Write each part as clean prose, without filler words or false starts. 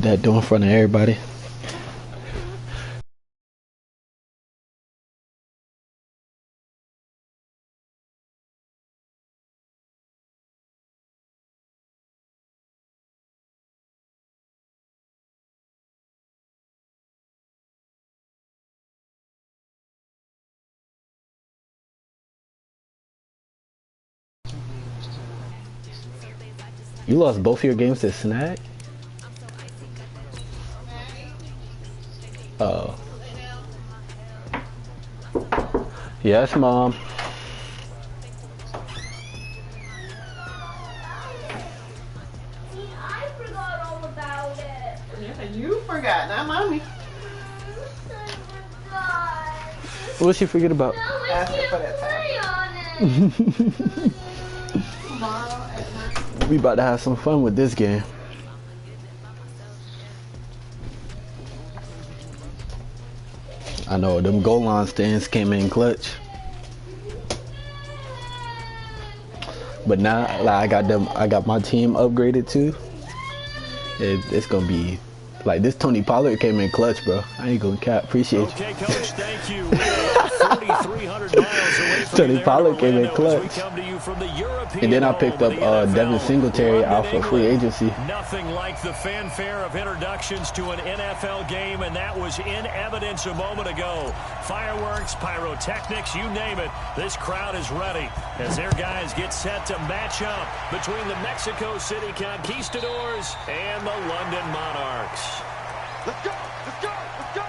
That door in front of everybody. You lost both your games to Snag? Oh. Yes, Mom. I forgot all about it. Yeah, you forgot, not Mommy. What'd she forget about? Ask her for that time. We about to have some fun with this game. I know them goal line stands came in clutch, but now like I got my team upgraded too. It's gonna be like this. Tony Pollard came in clutch, bro. I ain't gonna cap. Appreciate you. Okay, Coach, thank you. We are 4,300 miles away from Tony Pollard came in clutch. And then I picked up Devin Singletary out for free agency. Nothing like the fanfare of introductions to an NFL game, and that was in evidence a moment ago. Fireworks, pyrotechnics, you name it. This crowd is ready as their guys get set to match up between the Mexico City Conquistadors and the London Monarchs. Let's go! Let's go! Let's go!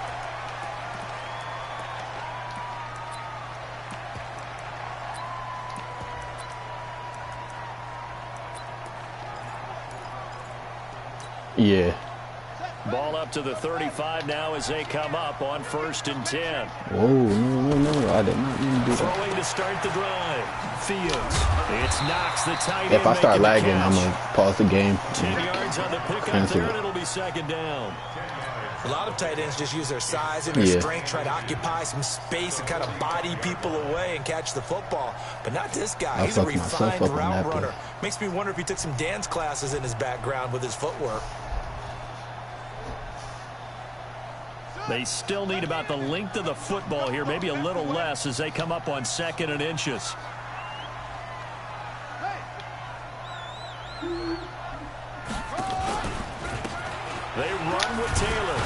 Yeah. Ball up to the 35 now as they come up on 1st and 10. Whoa, no. I did not mean to do that. Throwing to start the drive. Fields. It's Knox, the tight end. If I start lagging, I'm going to pause the game. 10 yards on the pick on third. It'll be 2nd down. A lot of tight ends just use their size and their strength, try to occupy some space and kind of body people away and catch the football. But not this guy. He's a refined route runner. Makes me wonder if he took some dance classes in his background with his footwork. They still need about the length of the football here, maybe a little less as they come up on 2nd and inches. They run with Taylor.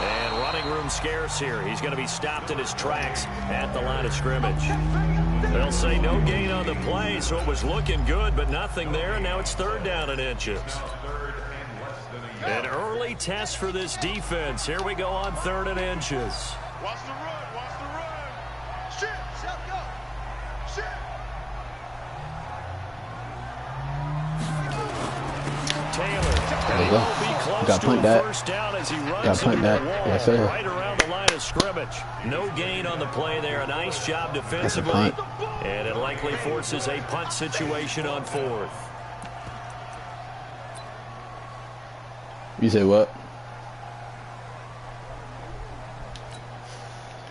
And running room scarce here. He's going to be stopped in his tracks at the line of scrimmage. They'll say no gain on the play, so it was looking good, but nothing there, and now it's 3rd down and inches. An early test for this defense. Here we go on 3rd and inches. Watch the run, watch the run. Shit, shut go. Shit. Taylor. There you go. Got to punt that. Got to punt that. Yes, sir. Right around the line of scrimmage. No gain on the play there. A nice job defensively. And it likely forces a punt situation on 4th. You say what?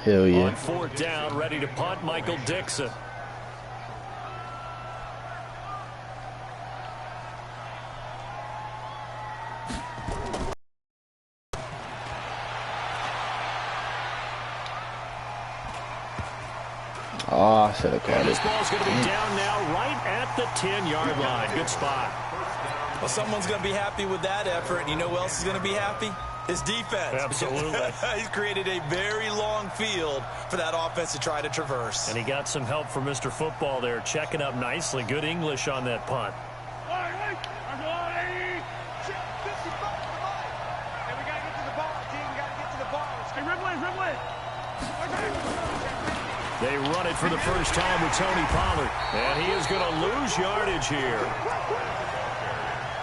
Hell yeah. On 4th down, ready to punt, Michael Dixon. Oh, I should have caught it. This ball's going to be down now right at the 10-yard line. Good spot. Well, someone's going to be happy with that effort, and you know who else is going to be happy? His defense. Absolutely. He's created a very long field for that offense to try to traverse. And he got some help from Mr. Football there, checking up nicely. Good English on that punt. They run it for the first time with Tony Pollard. And he is going to lose yardage here.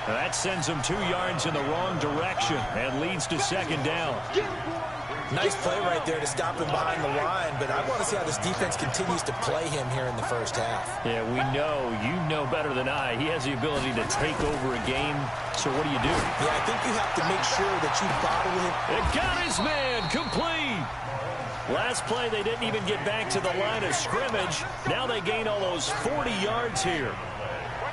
That sends him 2 yards in the wrong direction and leads to 2nd down. Nice play right there to stop him behind the line, but I want to see how this defense continues to play him here in the first half. Yeah, we know, you know better than I, he has the ability to take over a game. So what do you do? Yeah, I think you have to make sure that you bottle him. It got his man complete. Last play, they didn't even get back to the line of scrimmage. Now they gain all those 40 yards here.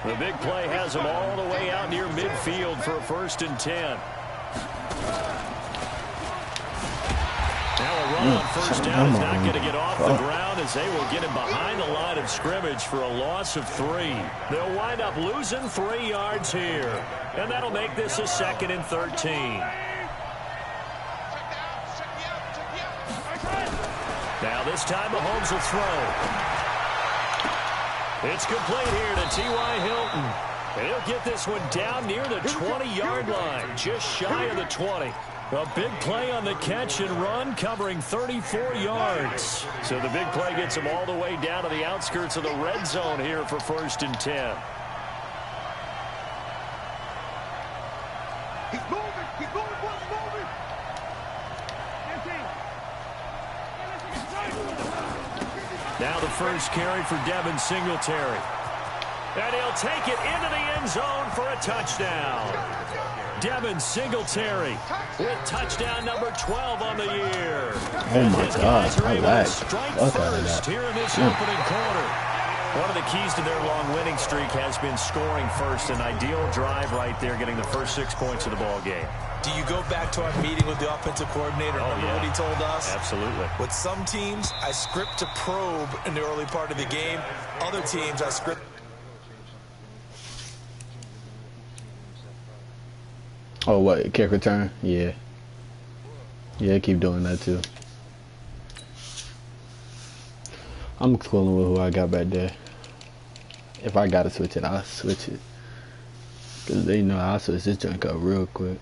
The big play has them all the way out near midfield for a 1st and 10. Now a run on first down is not going to get off the ground as they will get him behind the line of scrimmage for a loss of 3. They'll wind up losing 3 yards here. And that'll make this a 2nd and 13. Now this time Mahomes will throw. It's complete here to T.Y. Hilton. And he'll get this one down near the 20-yard line, just shy of the 20. A big play on the catch and run, covering 34 yards. So the big play gets him all the way down to the outskirts of the red zone here for 1st and 10. He's moving. He's moving. What's moving? Now the first carry for Devin Singletary. And he'll take it into the end zone for a touchdown. Devin Singletary with touchdown number 12 on the year. Oh my God, I lagged. Strike Fuck out of first that. here in this opening quarter. One of the keys to their long winning streak has been scoring first. An ideal drive right there, getting the first 6 points of the ball game. Do you go back to our meeting with the offensive coordinator? Remember what he told us? Absolutely. With some teams, I script to probe in the early part of the game. Other teams, I script. Oh, what? Kick return? Yeah. Yeah, keep doing that too. I'm cooling with who I got back there. If I gotta switch it, I'll switch it. Cause they know I'll switch this junk up real quick.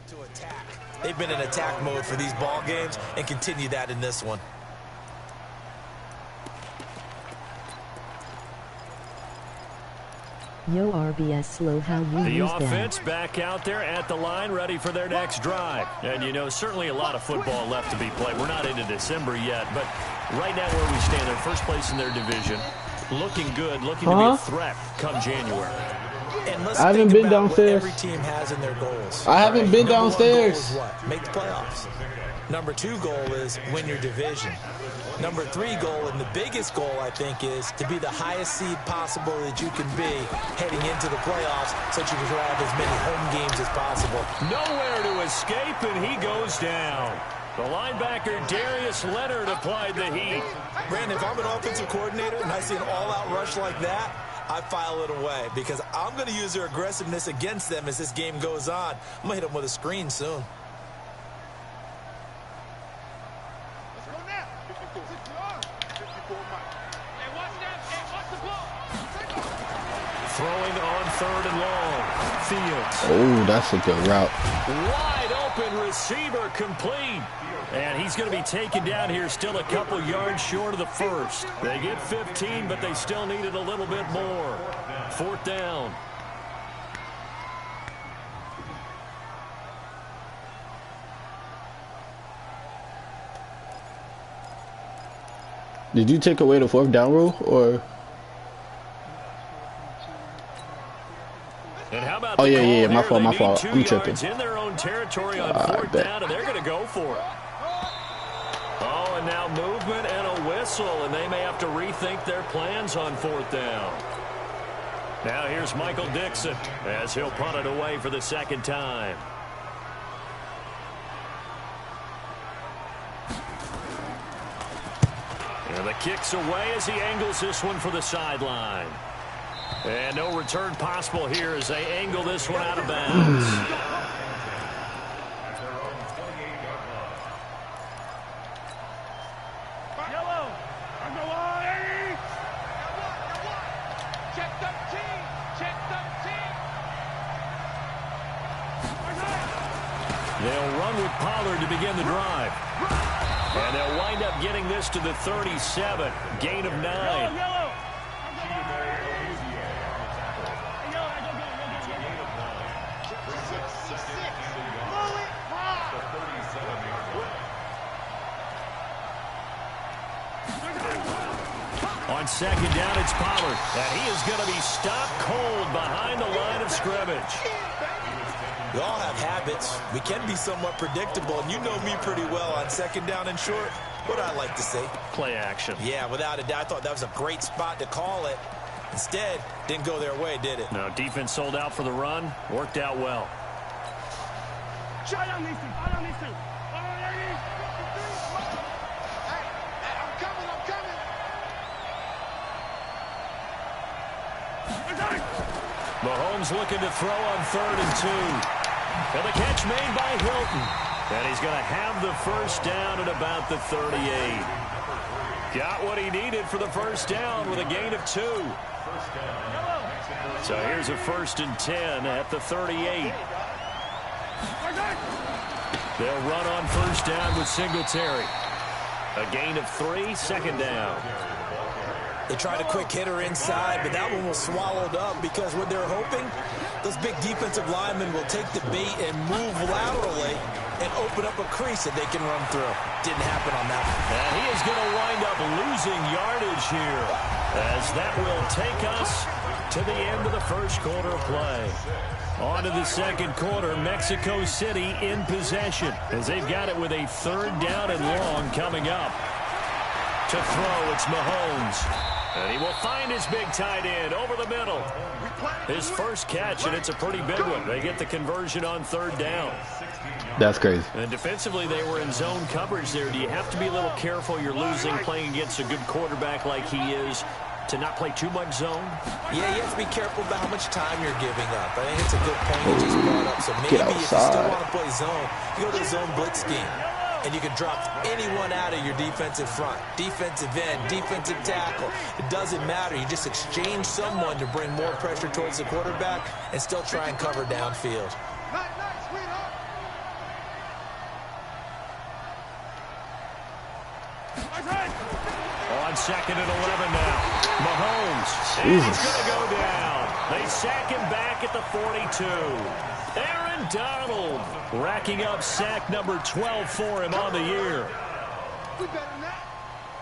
To attack. They've been in attack mode for these ball games and continue that in this one. Yo RBS slow how you The use offense that. back out there at the line, ready for their next drive. And, you know, certainly a lot of football left to be played. We're not into December yet, but right now where we stand, they're first place in their division. Looking good, looking to be a threat come January. And let's I haven't think been about downstairs. what every team has in their goals. I haven't been Number one downstairs. goal is what? Make the playoffs. Number 2 goal is win your division. Number 3 goal, and the biggest goal, I think, is to be the highest seed possible that you can be heading into the playoffs so that you can grab as many home games as possible. Nowhere to escape, and he goes down. The linebacker, Darius Leonard, applied the heat. Brandon, if I'm an offensive coordinator and I see an all-out rush like that, I file it away because I'm going to use their aggressiveness against them as this game goes on. I'm going to hit them with a screen soon. Throwing on 3rd and long. Fields. Oh, that's a good route. Wide open receiver complete. And he's going to be taken down here still a couple yards short of the first. They get 15, but they still needed a little bit more. 4th down. Did you take away the 4th down rule, or? And how about Oh, the yeah, call my here? fault, They my need fault. 2 I'm tripping. yards in their own territory on I 4th bet. down, and they're going to go for it. Oh, and now movement and a whistle, and they may have to rethink their plans on 4th down. Now here's Michael Dixon as he'll punt it away for the 2nd time. And the kick's away as he angles this one for the sideline. And no return possible here as they angle this one out of bounds. Yellow. On the line. Check 13. Check 13. They'll run with Pollard to begin the drive. And they'll wind up getting this to the 37. Gain of 9. Yellow. On 2nd down, it's Pollard. And he is going to be stopped cold behind the line of scrimmage. The We all have habits. We can be somewhat predictable, and you know me pretty well on second down and short. What do I like to say? Play action. Yeah, without a doubt. I thought that was a great spot to call it. Instead, didn't go their way, did it? No, defense sold out for the run. Worked out well. Mahomes looking to throw on 3rd and 2. And the catch made by Hilton. And he's going to have the first down at about the 38. Got what he needed for the first down with a gain of 2. So here's a 1st and 10 at the 38. They'll run on first down with Singletary. A gain of 3, second down. They tried a quick hitter inside, but that one was swallowed up because what they're hoping, those big defensive linemen will take the bait and move laterally and open up a crease that they can run through. Didn't happen on that one. And he is going to wind up losing yardage here, as that will take us to the end of the first quarter of play. On to the second quarter, Mexico City in possession, as they've got it with a 3rd down and long coming up. To throw, it's Mahomes. And he will find his big tight end over the middle. His first catch, and it's a pretty big one. They get the conversion on 3rd down. That's crazy. And defensively, they were in zone coverage there. Do you have to be a little careful? You're losing playing against a good quarterback like he is, to not play too much zone? Yeah, you have to be careful about how much time you're giving up. I think it's a good point you just brought up. So maybe if you still want to play zone, you go to the zone blitz scheme. And you can drop anyone out of your defensive front, defensive end, defensive tackle. It doesn't matter. You just exchange someone to bring more pressure towards the quarterback and still try and cover downfield. On 2nd and 11 now. Mahomes. And he's going to go down. They sack him back at the 42. Aaron Donald racking up sack number 12 for him on the year.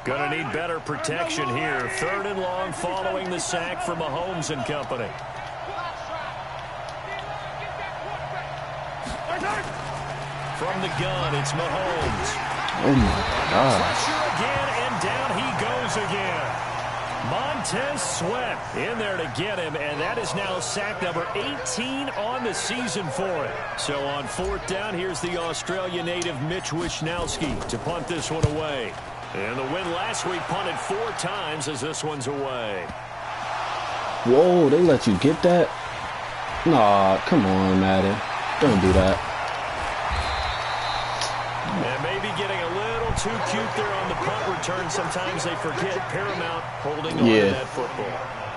Going to need better protection here. 3rd and long following the sack from Mahomes and company. From the gun, it's Mahomes. Oh, my God. Pressure again, and down he goes again. Montez Sweat in there to get him, and that is now sack number 18 on the season for him. So on 4th down, here's the Australia native Mitch Wishnowsky to punt this one away. And the win last week punted 4 times as this one's away. Whoa, they let you get that? Nah, come on, Madden. Don't do that. And maybe getting a little too cute there on the punt return. Sometimes they forget Paramount holding on to that football.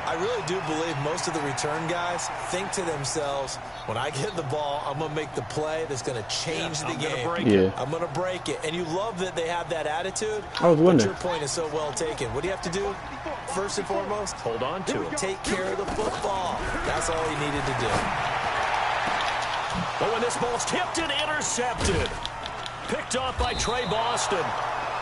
I really do believe most of the return guys think to themselves, when I get the ball, I'm going to make the play that's going to change the game. I'm going to break it. And you love that they have that attitude. I was wondering. But your point is so well taken. What do you have to do? First and foremost, hold on to it. Take care of the football. That's all he needed to do. But when this ball's tipped and intercepted. Picked off by Trey Boston.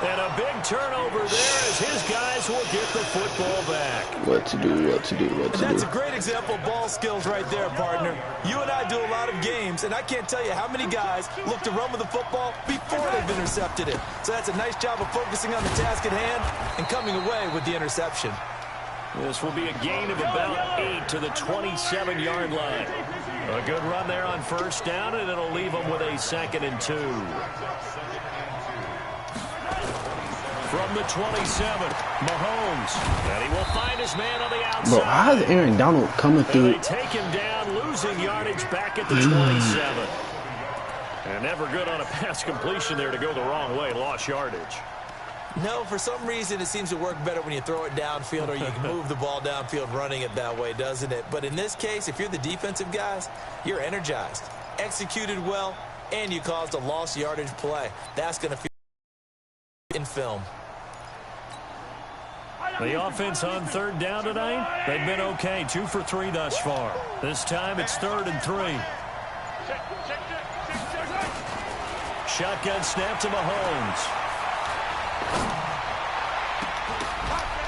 And a big turnover there as his guys will get the football back. What to do, what to do, what to do. That's a great example of ball skills right there, partner. You and I do a lot of games, and I can't tell you how many guys look to run with the football before they've intercepted it. So that's a nice job of focusing on the task at hand and coming away with the interception. This will be a gain of about 8 to the 27-yard line. A good run there on first down, and it'll leave them with a 2nd and 2. From the 27, Mahomes. And he will find his man on the outside. Bro, how's Aaron Donald coming through? They take him down, losing yardage back at the 27. And never good on a pass completion there to go the wrong way. Lost yardage. No, for some reason, it seems to work better when you throw it downfield or you can move the ball downfield running it that way, doesn't it? But in this case, if you're the defensive guys, you're energized, executed well, and you caused a lost yardage play. That's going to feel in film. The offense on 3rd down tonight, they've been okay. 2 for 3 thus far. This time it's 3rd and 3. Shotgun snap to Mahomes.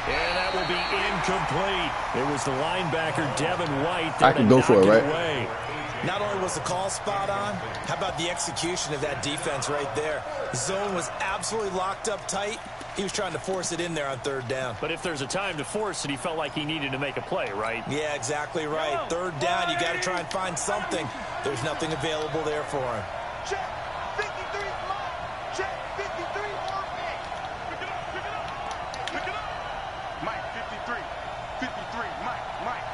And that will be incomplete. It was the linebacker, Devin White. I can go for it, right? Away. Not only was the call spot on, how about the execution of that defense right there? The zone was absolutely locked up tight. He was trying to force it in there on third down. But if there's a time to force it, he felt like he needed to make a play, right? Yeah, exactly right. Third down, you got to try and find something. There's nothing available there for him. Check. 53, Mike. Check. 53, Mike. Pick it up. Pick it up. Pick it up. Mike, 53. 53, Mike.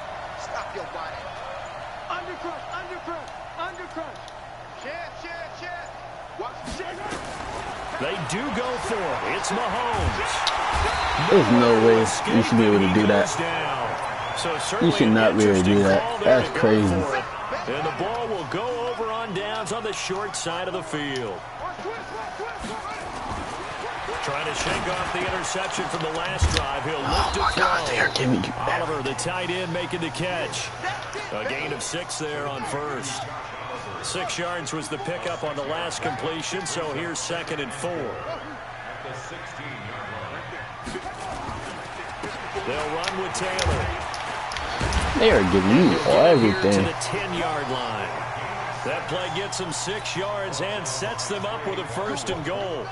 Stop your body. Undercrush. Chad. Watch the check. They do go for it. It's Mahomes. There's no way you should be able to do that. You should not be able to do that. That's crazy. And the ball will go over on downs on the short side of the field. Trying to shake off the interception from the last drive. He'll look to throw. God, they are giving you Oliver, the tight end, making the catch. A gain of 6 there on first. 6 yards was the pickup on the last completion, so here's 2nd and 4. They'll run with Taylor. They are giving you everything. To the 10-yard line. That play gets them 6 yards and sets them up with a 1st and goal.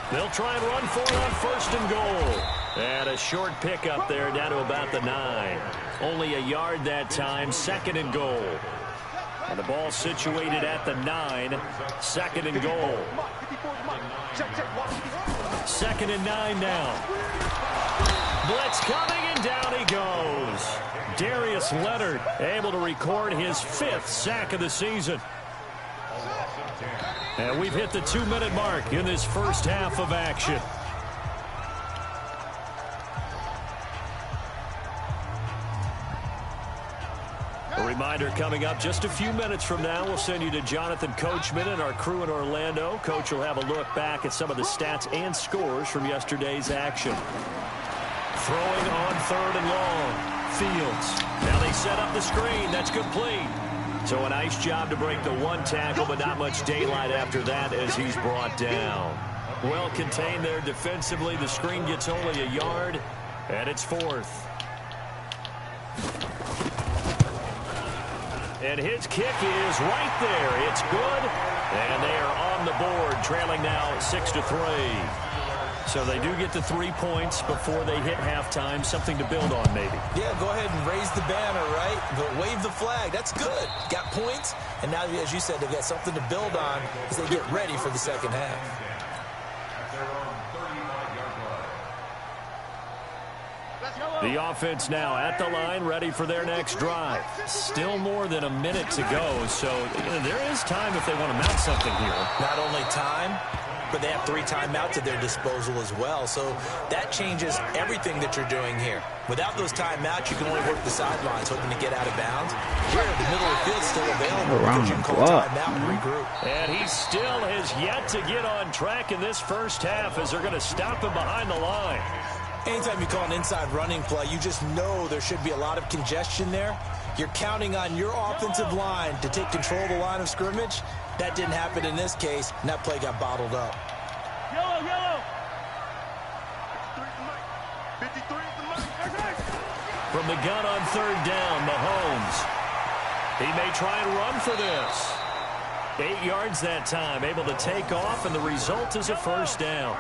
They'll try and run for it on 1st and goal. And a short pickup there down to about the 9. Only a yard that time, 2nd and goal. And the ball situated at the 9, 2nd and goal. 2nd and 9 now. Blitz coming, and down he goes. Darius Leonard able to record his 5th sack of the season. And we've hit the 2-minute mark in this first half of action. A reminder coming up just a few minutes from now, we'll send you to Jonathan Coachman and our crew in Orlando. Coach will have a look back at some of the stats and scores from yesterday's action. Throwing on 3rd and long. Fields. Now they set up the screen. That's complete. So a nice job to break the 1 tackle, but not much daylight after that as he's brought down. Well contained there defensively. The screen gets only a yard, and it's 4th. And his kick is right there. It's good, and they are on the board, trailing now 6-3. So they do get to 3 points before they hit halftime. Something to build on, maybe. Yeah, go ahead and raise the banner, right? But wave the flag. That's good. Got points, and now, as you said, they've got something to build on as they get ready for the second half. The offense now at the line, ready for their next drive. Still more than a minute to go, so there is time if they want to mount something here. Not only time, but they have 3 timeouts at their disposal as well. So that changes everything that you're doing here. Without those timeouts, you can only work the sidelines, hoping to get out of bounds. Here, the middle of the field is still available because you can call timeout and regroup. And he still has yet to get on track in this first half as they're going to stop him behind the line. Anytime you call an inside running play, you just know there should be a lot of congestion there. You're counting on your offensive line to take control of the line of scrimmage. That didn't happen in this case, and that play got bottled up. Yellow. 53 From the gun on 3rd down, Mahomes. He may try and run for this. 8 yards that time, able to take off, and the result is a 1st down.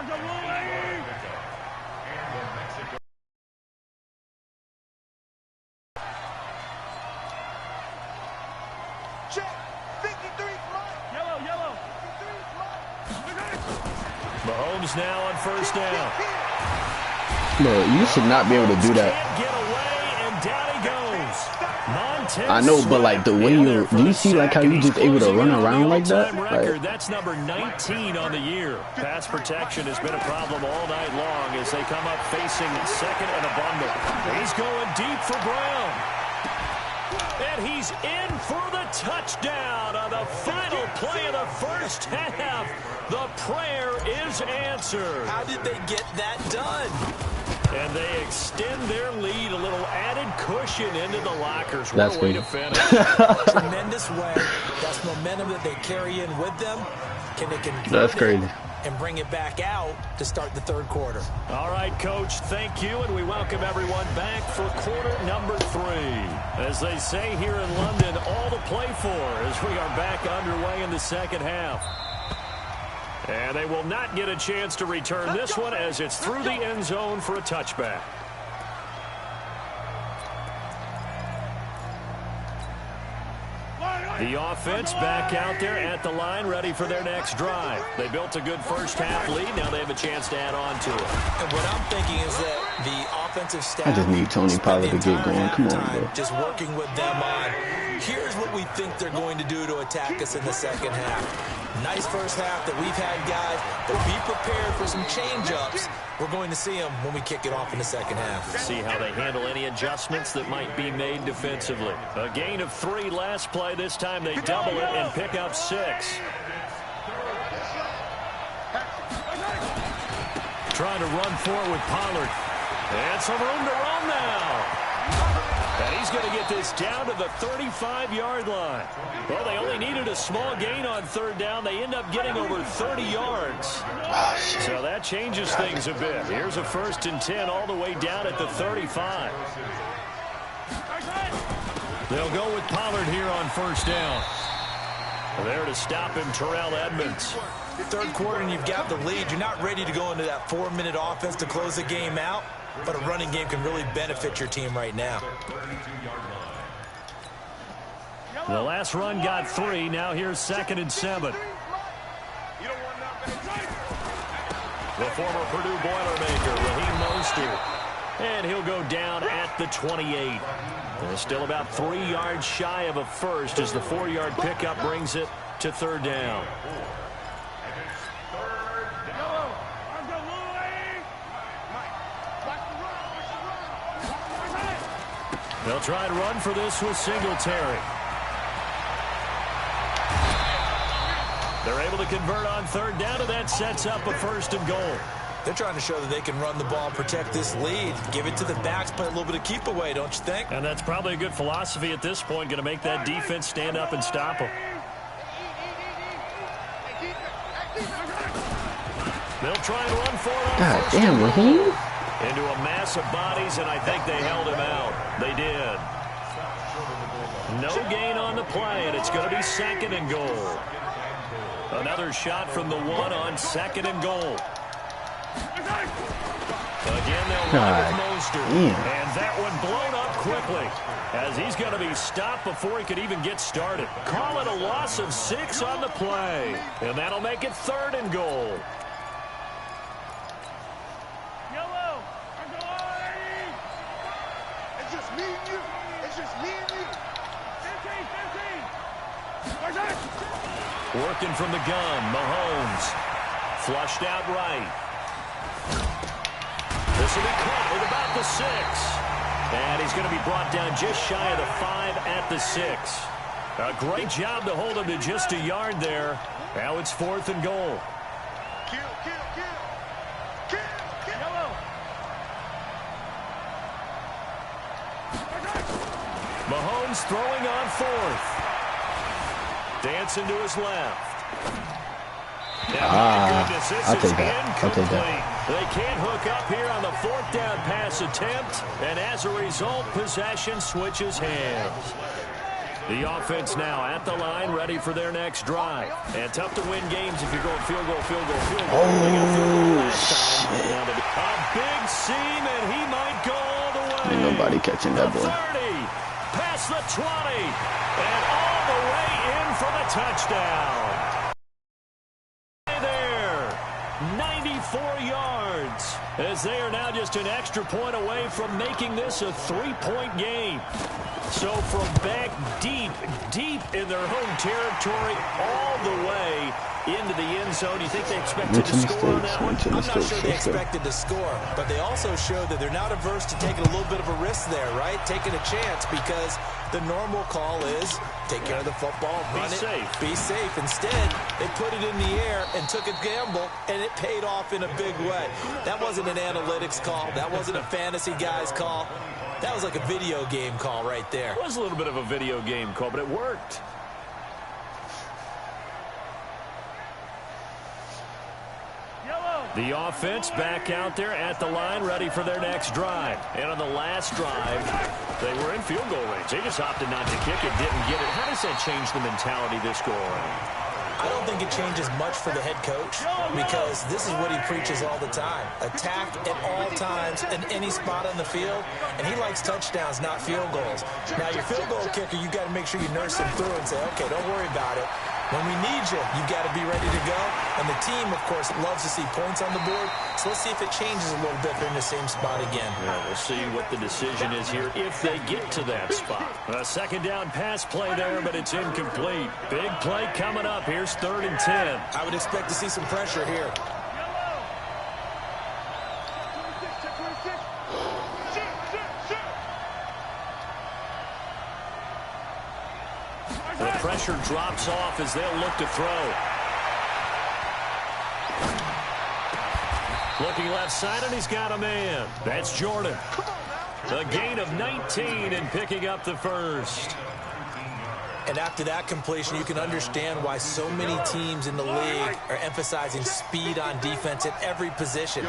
Mahomes now on 1st down. Bro, you should not be able to do that. Get away, and down he goes. Montez I know, but like the way you do you see like how you just able to run around like that? Record, that's number 19 on the year. Pass protection has been a problem all night long as they come up facing 2nd and a bundle. He's going deep for Brown. And he's in for the touchdown on the final play of the first half. The prayer is answered. How did they get that done? And they extend their lead, a little added cushion into the lockers. That's what a way good. to finish. Tremendous way. That's momentum that they carry in with them. That's crazy. and bring it back out to start the third quarter. All right, Coach, thank you, and we welcome everyone back for quarter number 3. As they say here in London, all to play for as we are back underway in the second half. And they will not get a chance to return this one as it's through the end zone for a touchback. The offense back out there at the line, ready for their next drive. They built a good first-half lead. Now they have a chance to add on to it. And what I'm thinking is that the offensive staff... I just need Tony Pollard to get going. Come on, bro. Just working with them on, here's what we think they're going to do to attack us in the second half. Nice first half that we've had, guys, but be prepared for some change-ups. We're going to see them when we kick it off in the second half. See how they handle any adjustments that might be made defensively. A gain of 3 last play. This time they double it and pick up 6. Trying to run forward with Pollard. And some room to run now. And he's going to get this down to the 35-yard line. Well, they only needed a small gain on third down. They end up getting over 30 yards. So that changes things a bit. Here's a 1st and 10 all the way down at the 35. They'll go with Pollard here on 1st down. There to stop him, Terrell Edmonds. Third quarter and you've got the lead. You're not ready to go into that 4-minute offense to close the game out. But a running game can really benefit your team right now. The last run got 3. Now here's 2nd and 7. The former Purdue Boilermaker, Raheem Mostert. And he'll go down at the 28. They're still about 3 yards shy of a first as the 4-yard pickup brings it to 3rd down. They'll try and run for this with Singletary. They're able to convert on 3rd down, and that sets up a 1st and goal. They're trying to show that they can run the ball, protect this lead, give it to the backs, play a little bit of keep away, don't you think? And that's probably a good philosophy at this point, going to make that defense stand up and stop them. They'll try and run for it. God damn, Raheem. Into a mass of bodies, and I think they held him out. They did. No gain on the play, and it's going to be 2nd and goal. Another shot from the 1 on 2nd and goal. Again, they'll run with Mostert. And that one blown up quickly as he's going to be stopped before he could even get started. Call it a loss of 6 on the play, and that'll make it 3rd and goal. Working from the gun, Mahomes. Flushed out right. This will be caught at about the 6. And he's going to be brought down just shy of the 5 at the 6. A great job to hold him to just a yard there. Now it's 4th and goal. Mahomes throwing on 4th. Dancing to his left. I'll take that. I'll take that. They can't hook up here on the 4th down pass attempt, and as a result, possession switches hands. The offense now at the line, ready for their next drive. And tough to win games if you're going field goal, field goal, field goal. Oh, shit. A big seam, and he might go all the way. Ain't nobody catching that boy. 30, past the 20, and all the way in for the touchdown. There, 94 yards, as they are now just an extra point away from making this a 3-point game. So from back deep in their home territory, all the way into the end zone. You think they expected to score on that one? I'm not sure they expected to score, but they also showed that they're not averse to taking a little bit of a risk there, right? Taking a chance, because the normal call is take care of the football, run it, be safe. Instead, they put it in the air and took a gamble, and it paid off in a big way. That wasn't an analytics call. That wasn't a fantasy guy's call. That was like a video game call right there. It was a little bit of a video game call, but it worked. The offense back out there at the line, ready for their next drive. And on the last drive, they were in field goal range. They just opted not to kick it, didn't get it. How does that change the mentality this go around? I don't think it changes much for the head coach because this is what he preaches all the time. Attack at all times in any spot on the field, and he likes touchdowns, not field goals. Now, your field goal kicker, you got to make sure you nurse him through and say, okay, don't worry about it. When we need you, you got to be ready to go. And the team, of course, loves to see points on the board. So let's see if it changes a little bit. They're in the same spot again. Yeah, we'll see what the decision is here if they get to that spot. A second down pass play there, but it's incomplete. Big play coming up. Here's 3rd and 10. I would expect to see some pressure here. The pressure drops off as they'll look to throw. Looking left side, and he's got a man. That's Jordan. A gain of 19 and picking up the first. And after that completion, you can understand why so many teams in the league are emphasizing speed on defense at every position.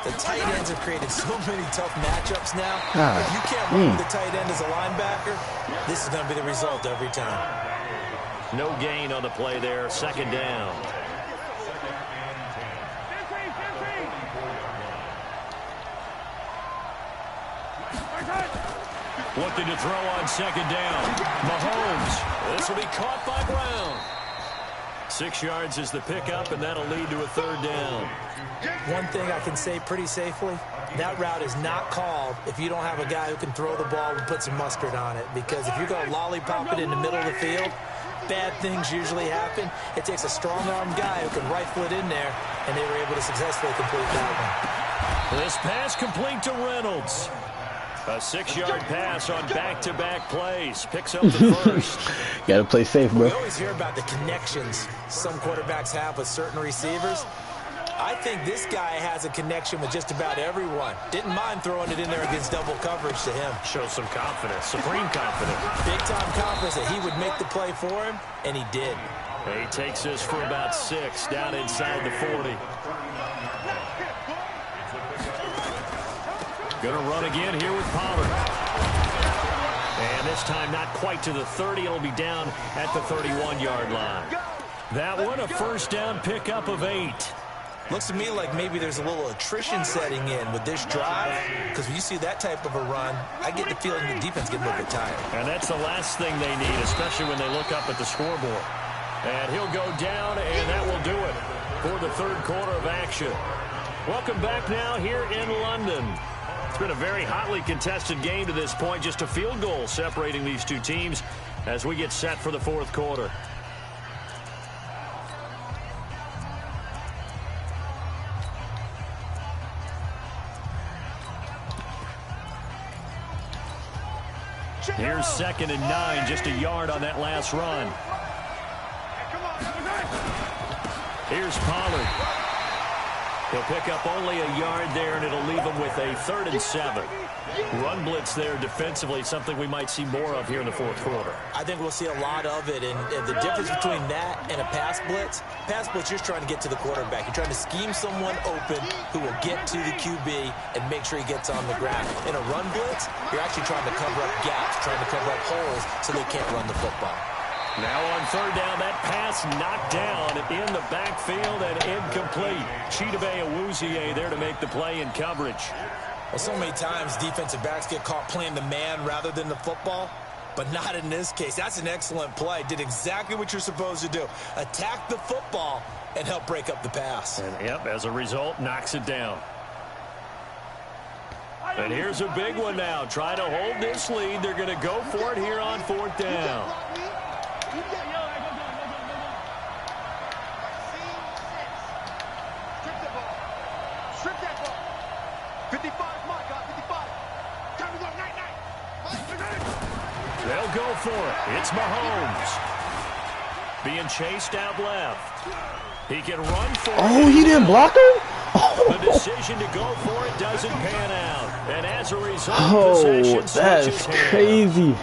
The tight ends have created so many tough matchups now. If you can't run with the tight end as a linebacker, this is going to be the result every time. No gain on the play there. 2nd down. Looking to throw on 2nd down. Mahomes. This will be caught by Brown. 6 yards is the pickup, and that'll lead to a 3rd down. One thing I can say pretty safely, that route is not called if you don't have a guy who can throw the ball and put some mustard on it. Because if you're going to lollipop it in the middle of the field, bad things usually happen. It takes a strong-arm guy who can rifle it in there, and they were able to successfully complete that one. This pass complete to Reynolds. A 6-yard pass on back-to-back plays. Picks up the first. Gotta play safe, bro. We always hear about the connections some quarterbacks have with certain receivers. I think this guy has a connection with just about everyone. Didn't mind throwing it in there against double coverage to him. Shows some confidence, supreme confidence. Big-time confidence that he would make the play for him, and he did. He takes this for about 6 down inside the 40. Going to run again here with Pollard. And this time not quite to the 30. It'll be down at the 31-yard line. That one a 1st down pickup of 8. Looks to me like maybe there's a little attrition setting in with this drive, because when you see that type of a run, I get the feeling the defense gets a little bit tired. And that's the last thing they need, especially when they look up at the scoreboard. And he'll go down, and that will do it for the 3rd quarter of action. Welcome back now here in London. It's been a very hotly contested game to this point, just a field goal separating these two teams as we get set for the 4th quarter. Here's 2nd and 9, just a yard on that last run. Here's Pollard. He'll pick up only a yard there, and it'll leave him with a 3rd and 7. Run blitz there defensively, something we might see more of here in the 4th quarter. I think we'll see a lot of it, and the difference between that and a pass blitz, you're trying to get to the quarterback. You're trying to scheme someone open who will get to the QB and make sure he gets on the ground. In a run blitz, you're actually trying to cover up gaps, trying to cover up holes so they can't run the football. Now on 3rd down, that pass knocked down in the backfield and incomplete. Chidobe Awuzie there to make the play in coverage. Well, so many times defensive backs get caught playing the man rather than the football, but not in this case. That's an excellent play. Did exactly what you're supposed to do. Attack the football and help break up the pass. And, yep, as a result, knocks it down. And here's a big one now. Trying to hold this lead. They're going to go for it here on 4th down. They'll go for it. It's Mahomes. Being chased out left. He can run for it. Oh, he didn't block him? The decision to go for it doesn't pan out. And as a result, oh, possession that's switches hands. crazy.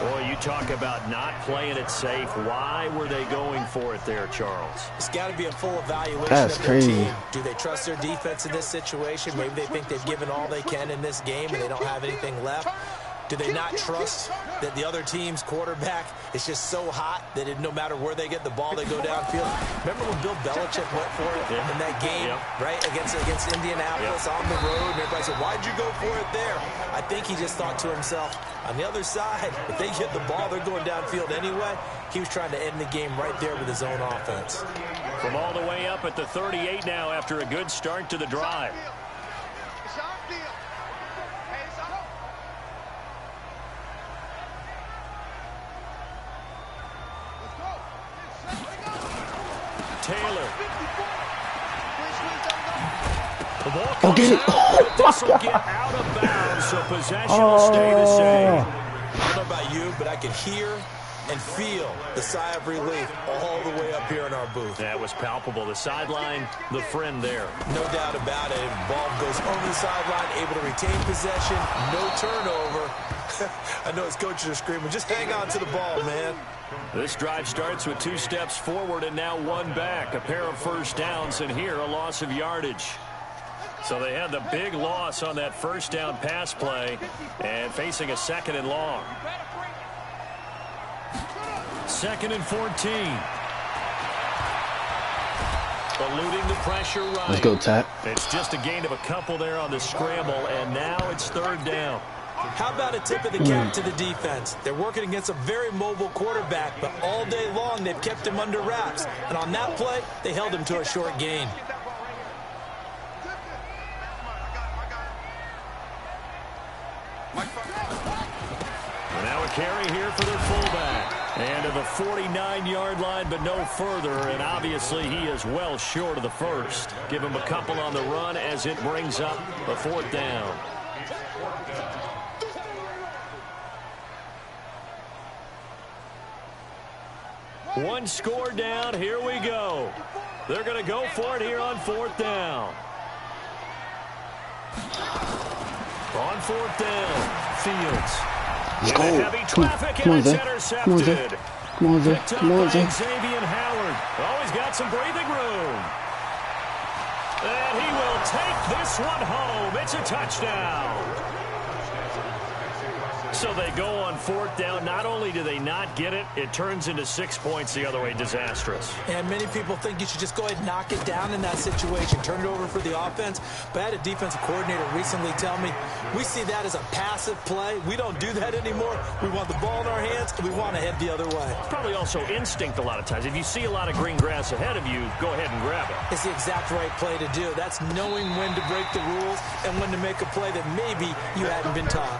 Boy, you talk about not playing it safe. Why were they going for it there, Charles? It's got to be a full evaluation That's of their crazy. team. Do they trust their defense in this situation? Maybe they think they've given all they can in this game and they don't have anything left. Do they not trust that the other team's quarterback is just so hot that no matter where they get the ball, they go downfield? Remember when Bill Belichick went for it in that game, right, against Indianapolis on the road? And everybody said, why'd you go for it there? I think he just thought to himself, on the other side, if they get the ball, they're going downfield anyway. He was trying to end the game right there with his own offense. From all the way up at the 38 now after a good start to the drive. Taylor. The ball comes out, but this will get out of bounds, so possession will stay the same. I don't know about you, but I can hear and feel the sigh of relief all the way up here in our booth. That was palpable. The sideline, the friend there. No doubt about it. Ball goes over the sideline, able to retain possession, no turnover. I know his coaches are screaming, just hang on to the ball, man. This drive starts with 2 steps forward and now 1 back. A pair of first downs, and here a loss of yardage. So they had the big loss on that first down pass play and facing a 2nd and long. 2nd and 14. Eluding the pressure right. Let's go, Tap. It's just a gain of a couple there on the scramble, and now it's 3rd down. How about a tip of the cap to the defense? They're working against a very mobile quarterback, but all day long they've kept him under wraps. And on that play, they held him to a short gain. Now a carry here for their fullback. And to the 49-yard line, but no further. And obviously he is well short of the first. Give him a couple on the run as it brings up a 4th down. One score down. Here we go. They're going to go for it here on 4th down. On 4th down, Fields. Let's go. Heavy traffic, Come on, and it's Zay. intercepted. Come on, Zay. Picked up Come on, by Zay. Xavier Howard. Oh, he's got some breathing room. And he will take this one home. It's a touchdown. So they go on 4th down. Not only do they not get it, it turns into 6 points the other way. Disastrous. And many people think you should just go ahead and knock it down in that situation. Turn it over for the offense. But I had a defensive coordinator recently tell me, we see that as a passive play. We don't do that anymore. We want the ball in our hands, and we want to head the other way. It's probably also instinct a lot of times. If you see a lot of green grass ahead of you, go ahead and grab it. It's the exact right play to do. That's knowing when to break the rules and when to make a play that maybe you hadn't been taught.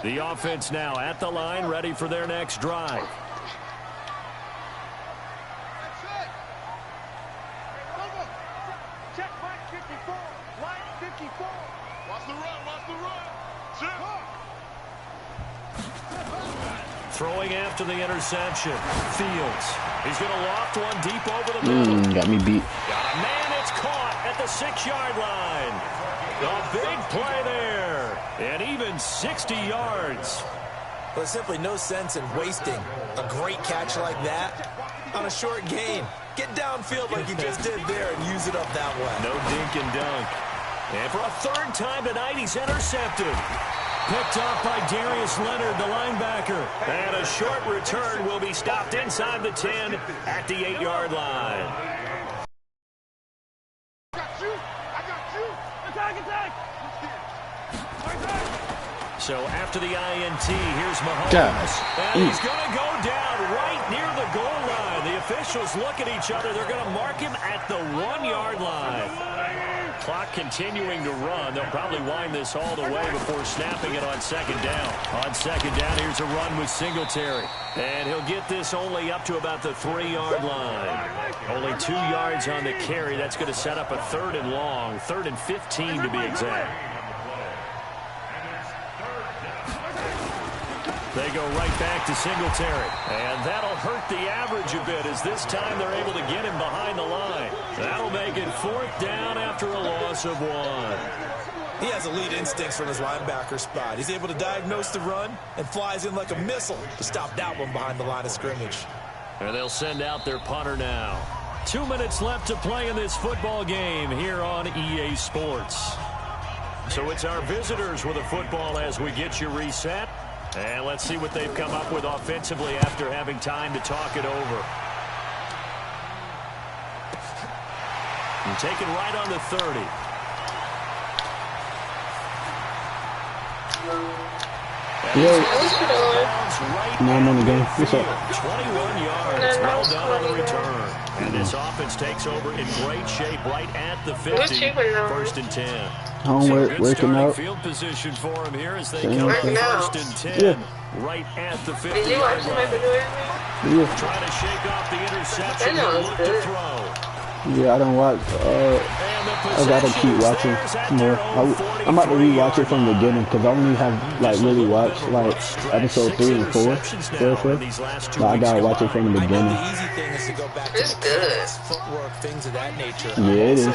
The offense now at the line, ready for their next drive. Check line 54. Line 54. Watch the run. Watch the run. Throwing after the interception. Fields. He's going to loft one deep over the middle. Got me beat. Got a man. It's caught at the 6-yard line. A big play there. And even 60 yards. But simply no sense in wasting a great catch like that on a short gain. Get downfield like you just did there and use it up that way. No dink and dunk. And for a 3rd time tonight, he's intercepted. Picked up by Darius Leonard, the linebacker. And a short return will be stopped inside the 10 at the 8-yard line. So after the INT, here's Mahomes. And he's going to go down right near the goal line. The officials look at each other. They're going to mark him at the 1-yard line. Clock continuing to run. They'll probably wind this all the way before snapping it on 2nd down. On 2nd down, here's a run with Singletary. And he'll get this only up to about the 3-yard line. Only 2 yards on the carry. That's going to set up a 3rd and long. 3rd and 15 to be exact. They go right back to Singletary. And that'll hurt the average a bit as this time they're able to get him behind the line. That'll make it 4th down after a loss of 1. He has elite instincts from his linebacker spot. He's able to diagnose the run and flies in like a missile to stop that one behind the line of scrimmage. And they'll send out their punter now. 2 minutes left to play in this football game here on EA Sports. So it's our visitors with a football as we get you reset. And let's see what they've come up with offensively after having time to talk it over. And take it right on the 30. Yo. No, I'm on the game. What's up? 21 yards. Well done on the return. And this offense takes over in great shape right at the 50. 1st and 10. Homework, working out. Field position for him here as they come up 1st and 10. Right at the 50. Did you watch him at the door? Yeah. Trying to shake off the interception. Look to throw. Yeah, I don't watch. I gotta keep watching more. I'm about to rewatch it from the beginning because I only have like really watched like episode 3 and 4. But I gotta watch it from the beginning. It's good. Footwork, things of that nature. Yeah, it is.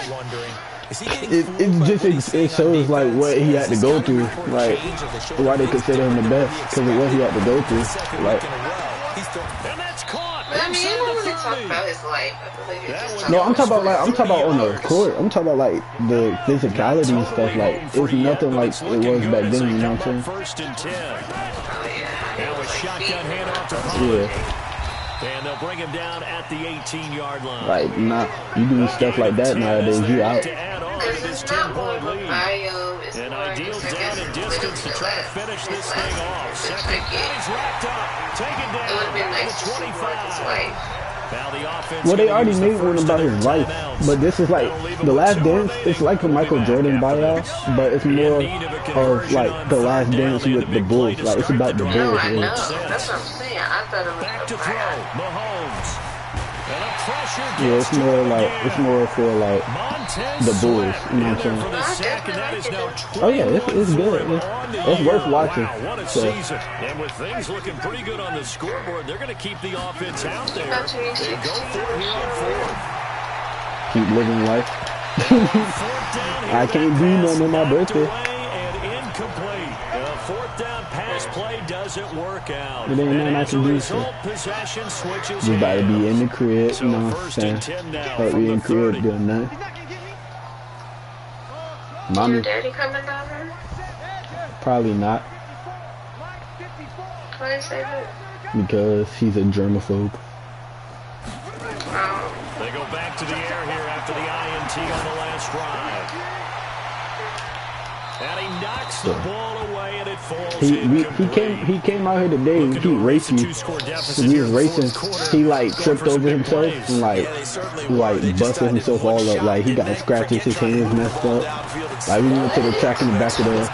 It shows like what he had to go through, like why they consider him the best because of what he had to go through. Like, And that's caught. But I mean, you don't really talk about his life. I feel like you're just no, I'm talking about on the court. I'm talking about like the physicality and stuff. Like it's nothing like it was back then. You know what I'm saying? 1st and 10. Oh, yeah. Now a shotgun handoff to Pollard. Yeah. And they'll bring him down at the 18-yard line. Like, nah, you do stuff like that nowadays, you out. To add on to Because this it's not more 10-point of a lead. bio. It's An more ideal just, I down guess, and distance to try to finish this thing off. Second, he's racked up. Taken down. It would have been Back nice to to see more of his 25. life. Now the offense. Well, they already made one about his life, but this is like The Last Dance. It's like a Michael Jordan buyout, but it's more of like The Last Dance with the Bulls. Like it's about the No, Bulls. I know. Really. That's what I'm saying. I thought it Back was to a throw. buyout. Mahomes. And a pressure Yeah, it's more like for like the Bulls. You know what I'm saying? for the sack, and that is now Oh yeah, it's good. It's worth watching. Wow, what a So, season. And with things looking pretty good on the scoreboard, they're going to keep the offense out there. They go for it here on 4th. keep living life. Fourth down here. I can't do nothing on my birthday. And incomplete. 4th down pass play doesn't work out. It ain't nothing And I as a can do, result, possession switches You about to be in the crib, So you know what I'm 1st saying? and 10 now But from we the in crib 30. doing nothing. Your Mommy, daddy coming down there? probably not, Why you say that? because he's a germaphobe. They go back to the air here after the INT on the last drive. And he knocks the ball away, and it falls He came out here today and he raced me. When he was racing, he like tripped over himself and like busted himself all up. Like he got scratches, his hands messed up. Like we went to the track in the back of the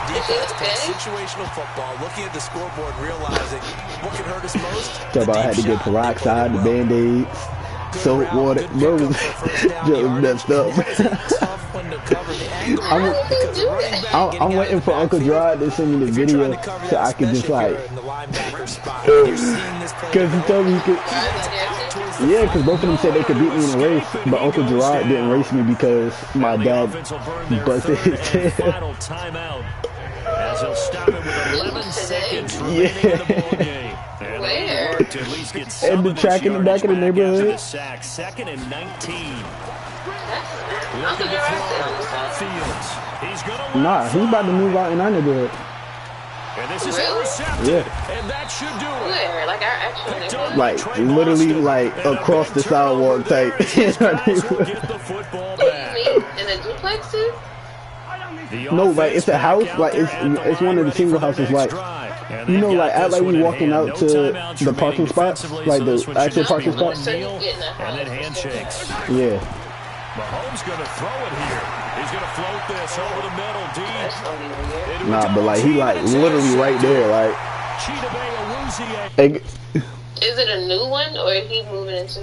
Situational football, looking at the scoreboard, realizing what can hurt us most. Talk about I had to get peroxide, the Band-Aids, soap, water. Bro was just messed up. I'm waiting for Uncle Gerard to send me the video so I could just like, because he told me he could. Yeah, because both of them said they could beat me in a race, but Uncle Gerard didn't race me because my dad busted his tail. As he'll stop it with 11 seconds remaining in the ballgame. And they work to at least get some And the of this track in the back of the yardage back after neighborhood. the sack. 2nd and 19. Uncle Looking to Gerard throw. said Fields. He's going to Nah, he about to move out in our neighborhood. And this is Really? intercepted. Yeah. And that should do it. Where? Like our actual neighborhood? Like literally like across the sidewalk type. These guys will get the football What do back. you mean? In the duplexes? No, like it's a house, like it's one of the single houses, like you know, like act like we walking out to the parking spots, like the actual parking spot. So you getting a And then house. handshakes. Yeah, Mahomes going to throw it here. He's going to float this over the middle deep. That's only weird. nah, but like he like literally right there, like. Chidobe Awuzie. Is it a new one or is he moving into